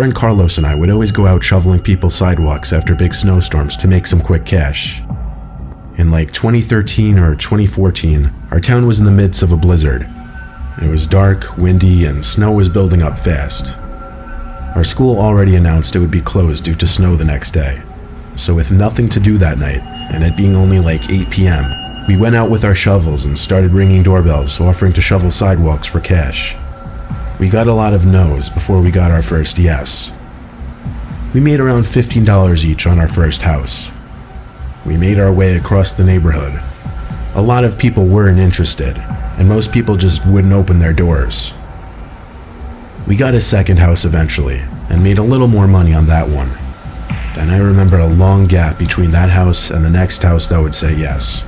friend Carlos and I would always go out shoveling people's sidewalks after big snowstorms to make some quick cash. In like 2013 or 2014, our town was in the midst of a blizzard. It was dark, windy, and snow was building up fast. Our school already announced it would be closed due to snow the next day. So with nothing to do that night, and it being only like 8 p.m., we went out with our shovels and started ringing doorbells offering to shovel sidewalks for cash. We got a lot of no's before we got our first yes. We made around $15 each on our first house. We made our way across the neighborhood. A lot of people weren't interested, and most people just wouldn't open their doors. We got a second house eventually, and made a little more money on that one. Then I remember a long gap between that house and the next house that would say yes.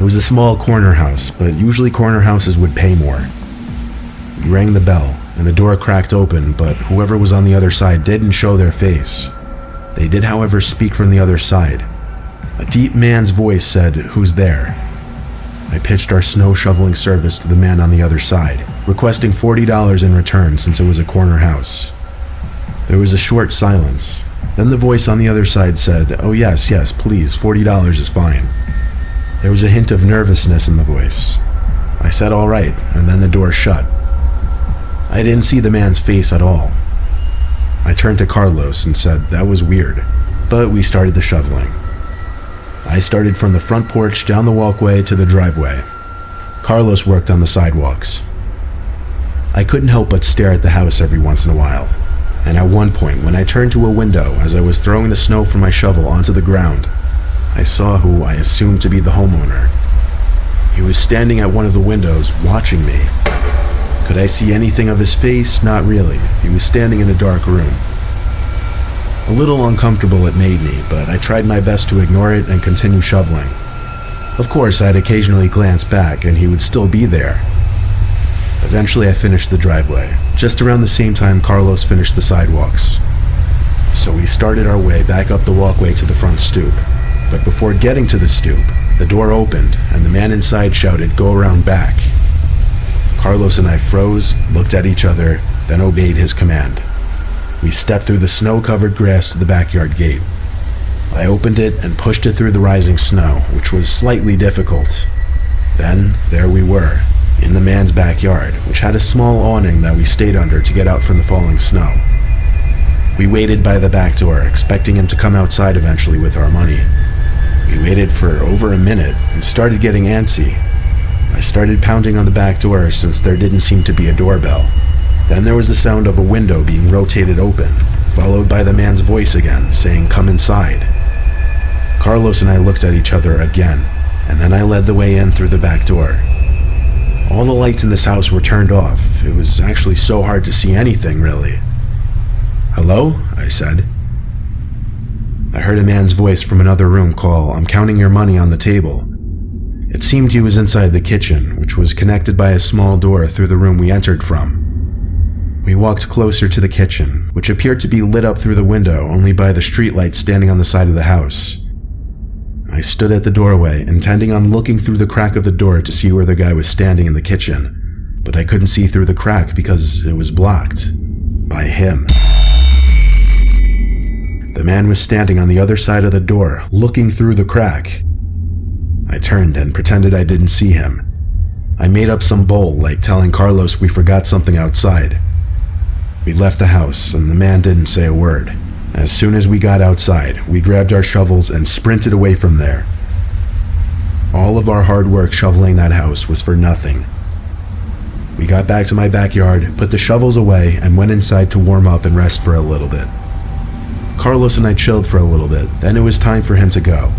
It was a small corner house, but usually corner houses would pay more. We rang the bell, and the door cracked open, but whoever was on the other side didn't show their face. They did, however, speak from the other side. A deep man's voice said, "Who's there?" I pitched our snow shoveling service to the man on the other side, requesting $40 in return since it was a corner house. There was a short silence. Then the voice on the other side said, "Oh yes, please, $40 is fine." There was a hint of nervousness in the voice. I said all right, and then the door shut. I didn't see the man's face at all. I turned to Carlos and said that was weird, but we started the shoveling. I started from the front porch down the walkway to the driveway. Carlos worked on the sidewalks. I couldn't help but stare at the house every once in a while, and at one point when I turned to a window as I was throwing the snow from my shovel onto the ground, I saw who I assumed to be the homeowner. He was standing at one of the windows watching me. Could I see anything of his face? Not really. He was standing in a dark room. A little uncomfortable it made me, but I tried my best to ignore it and continue shoveling. Of course, I'd occasionally glance back and he would still be there. Eventually I finished the driveway, just around the same time Carlos finished the sidewalks. So we started our way back up the walkway to the front stoop. But before getting to the stoop, the door opened and the man inside shouted, "Go around back." Carlos and I froze, looked at each other, then obeyed his command. We stepped through the snow-covered grass to the backyard gate. I opened it and pushed it through the rising snow, which was slightly difficult. Then, there we were, in the man's backyard, which had a small awning that we stayed under to get out from the falling snow. We waited by the back door, expecting him to come outside eventually with our money. We waited for over a minute and started getting antsy. I started pounding on the back door since there didn't seem to be a doorbell. Then there was the sound of a window being rotated open, followed by the man's voice again, saying, "Come inside." Carlos and I looked at each other again, and then I led the way in through the back door. All the lights in this house were turned off. It was actually so hard to see anything, really. "Hello?" I said. I heard a man's voice from another room call, "I'm counting your money on the table." It seemed he was inside the kitchen, which was connected by a small door through the room we entered from. We walked closer to the kitchen, which appeared to be lit up through the window only by the streetlight standing on the side of the house. I stood at the doorway, intending on looking through the crack of the door to see where the guy was standing in the kitchen, but I couldn't see through the crack because it was blocked by him. The man was standing on the other side of the door, looking through the crack. I turned and pretended I didn't see him. I made up some bull, like telling Carlos we forgot something outside. We left the house, and the man didn't say a word. As soon as we got outside, we grabbed our shovels and sprinted away from there. All of our hard work shoveling that house was for nothing. We got back to my backyard, put the shovels away, and went inside to warm up and rest for a little bit. Carlos and I chilled for a little bit, then it was time for him to go.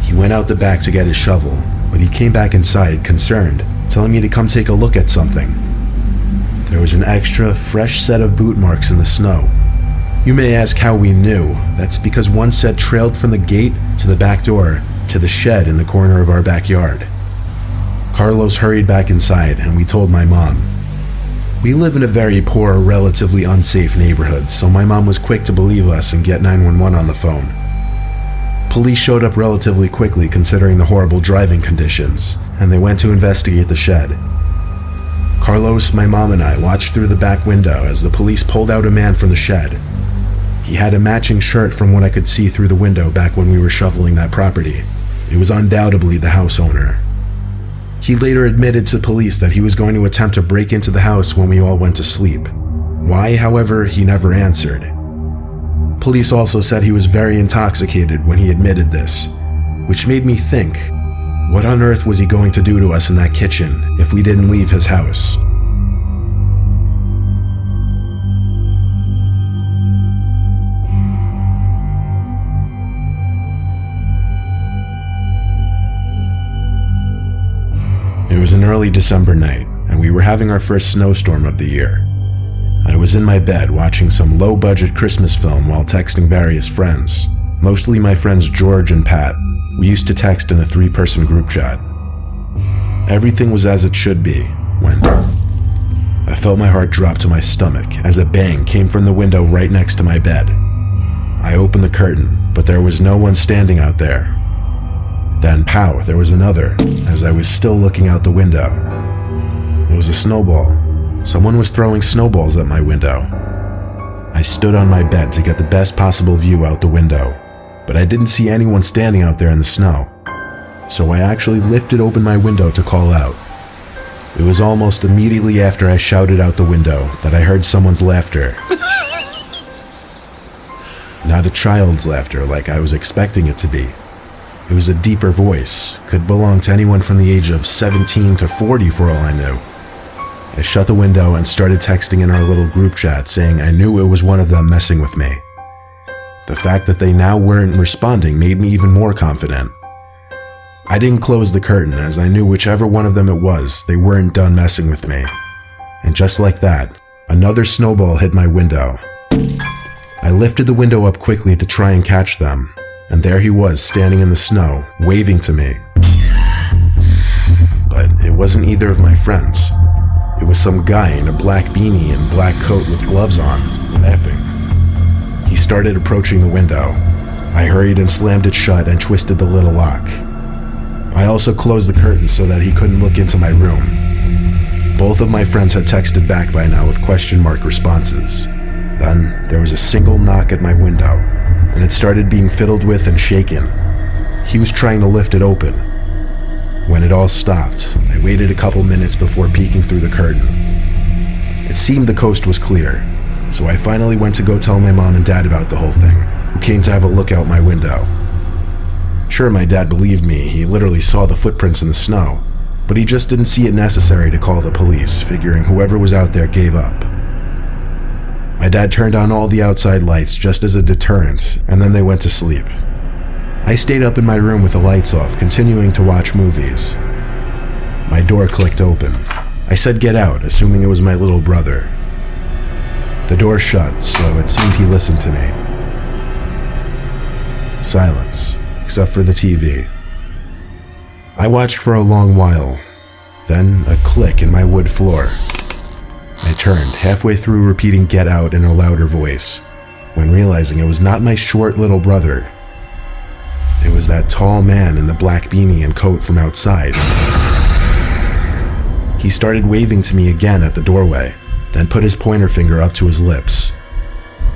He went out the back to get his shovel, but he came back inside, concerned, telling me to come take a look at something. There was an extra, fresh set of boot marks in the snow. You may ask how we knew. That's because one set trailed from the gate to the back door to the shed in the corner of our backyard. Carlos hurried back inside, and we told my mom. We live in a very poor, relatively unsafe neighborhood, so my mom was quick to believe us and get 911 on the phone. Police showed up relatively quickly considering the horrible driving conditions, and they went to investigate the shed. Carlos, my mom, and I watched through the back window as the police pulled out a man from the shed. He had a matching shirt from what I could see through the window back when we were shoveling that property. It was undoubtedly the house owner. He later admitted to police that he was going to attempt to break into the house when we all went to sleep. Why, however, he never answered. Police also said he was very intoxicated when he admitted this, which made me think, what on earth was he going to do to us in that kitchen if we didn't leave his house? It was an early December night, and we were having our first snowstorm of the year. I was in my bed watching some low-budget Christmas film while texting various friends, mostly my friends George and Pat. We used to text in a 3-person group chat. Everything was as it should be when I felt my heart drop to my stomach as a bang came from the window right next to my bed. I opened the curtain, but there was no one standing out there. Then, pow, there was another, as I was still looking out the window. It was a snowball. Someone was throwing snowballs at my window. I stood on my bed to get the best possible view out the window, but I didn't see anyone standing out there in the snow. So I actually lifted open my window to call out. It was almost immediately after I shouted out the window that I heard someone's laughter. Not a child's laughter like I was expecting it to be. It was a deeper voice, could belong to anyone from the age of 17 to 40 for all I knew. I shut the window and started texting in our little group chat saying I knew it was one of them messing with me. The fact that they now weren't responding made me even more confident. I didn't close the curtain as I knew whichever one of them it was, they weren't done messing with me. And just like that, another snowball hit my window. I lifted the window up quickly to try and catch them, and there he was standing in the snow, waving to me. But it wasn't either of my friends. It was some guy in a black beanie and black coat with gloves on, laughing. He started approaching the window. I hurried and slammed it shut and twisted the little lock. I also closed the curtain so that he couldn't look into my room. Both of my friends had texted back by now with question mark responses. Then there was a single knock at my window, and it started being fiddled with and shaken. He was trying to lift it open. When it all stopped, I waited a couple minutes before peeking through the curtain. It seemed the coast was clear, so I finally went to go tell my mom and dad about the whole thing, who came to have a look out my window. Sure, my dad believed me, he literally saw the footprints in the snow, but he just didn't see it necessary to call the police, figuring whoever was out there gave up. My dad turned on all the outside lights just as a deterrent, and then they went to sleep. I stayed up in my room with the lights off, continuing to watch movies. My door clicked open. I said get out, assuming it was my little brother. The door shut, so it seemed he listened to me. Silence, except for the TV. I watched for a long while, then a click in my wood floor. I turned, halfway through repeating get out in a louder voice, when realizing it was not my short little brother. It was that tall man in the black beanie and coat from outside. He started waving to me again at the doorway, then put his pointer finger up to his lips.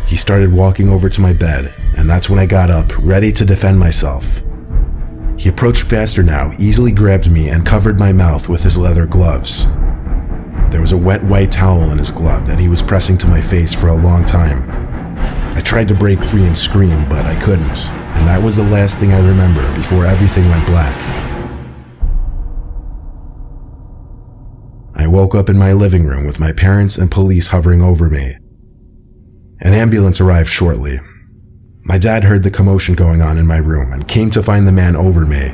He started walking over to my bed, and that's when I got up, ready to defend myself. He approached faster now, easily grabbed me, and covered my mouth with his leather gloves. There was a wet white towel in his glove that he was pressing to my face for a long time. I tried to break free and scream, but I couldn't, and that was the last thing I remember before everything went black. I woke up in my living room with my parents and police hovering over me. An ambulance arrived shortly. My dad heard the commotion going on in my room and came to find the man over me.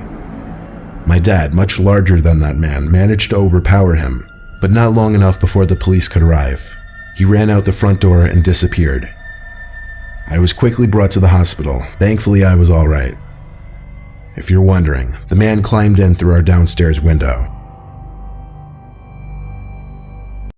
My dad, much larger than that man, managed to overpower him, but not long enough before the police could arrive. He ran out the front door and disappeared. I was quickly brought to the hospital. Thankfully, I was all right. If you're wondering, the man climbed in through our downstairs window.